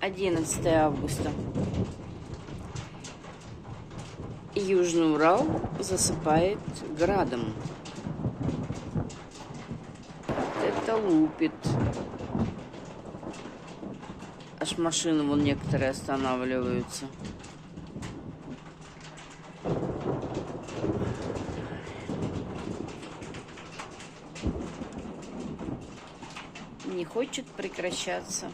11 августа. Южный Урал засыпает градом. Это лупит. Аж машины вон некоторые останавливаются. Не хочет прекращаться.